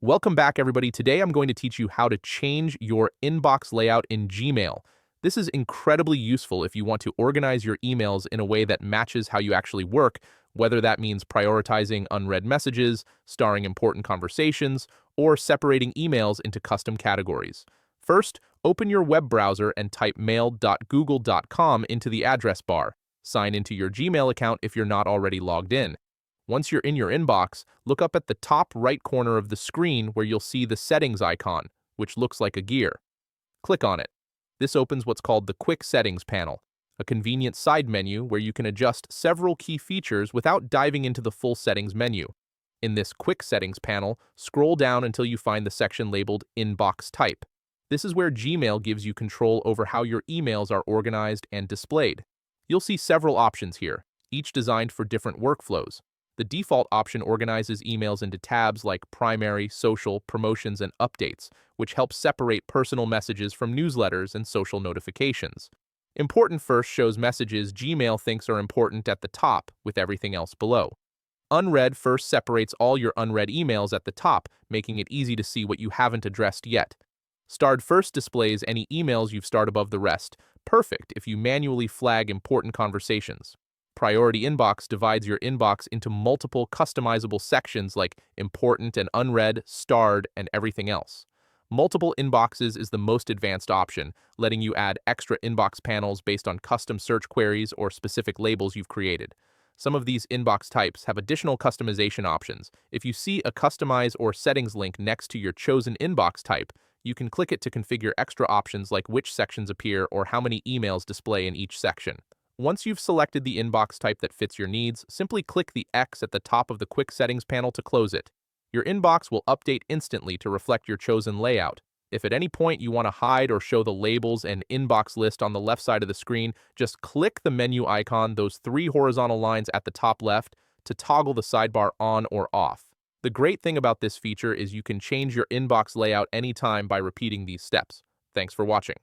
Welcome back, everybody. Today I'm going to teach you how to change your inbox layout in Gmail. This is incredibly useful if you want to organize your emails in a way that matches how you actually work, whether that means prioritizing unread messages, starring important conversations, or separating emails into custom categories. First, open your web browser and type mail.google.com into the address bar. Sign into your Gmail account if you're not already logged in. Once you're in your inbox, look up at the top right corner of the screen where you'll see the settings icon, which looks like a gear. Click on it. This opens what's called the Quick Settings panel, a convenient side menu where you can adjust several key features without diving into the full settings menu. In this Quick Settings panel, scroll down until you find the section labeled Inbox Type. This is where Gmail gives you control over how your emails are organized and displayed. You'll see several options here, each designed for different workflows. The default option organizes emails into tabs like primary, social, promotions, and updates, which helps separate personal messages from newsletters and social notifications. Important first shows messages Gmail thinks are important at the top, with everything else below. Unread first separates all your unread emails at the top, making it easy to see what you haven't addressed yet. Starred first displays any emails you've starred above the rest, perfect if you manually flag important conversations. Priority Inbox divides your inbox into multiple customizable sections like important and unread, starred, and everything else. Multiple inboxes is the most advanced option, letting you add extra inbox panels based on custom search queries or specific labels you've created. Some of these inbox types have additional customization options. If you see a Customize or Settings link next to your chosen inbox type, you can click it to configure extra options like which sections appear or how many emails display in each section. Once you've selected the inbox type that fits your needs, simply click the X at the top of the Quick Settings panel to close it. Your inbox will update instantly to reflect your chosen layout. If at any point you want to hide or show the labels and inbox list on the left side of the screen, just click the menu icon, those three horizontal lines at the top left, to toggle the sidebar on or off. The great thing about this feature is you can change your inbox layout anytime by repeating these steps. Thanks for watching.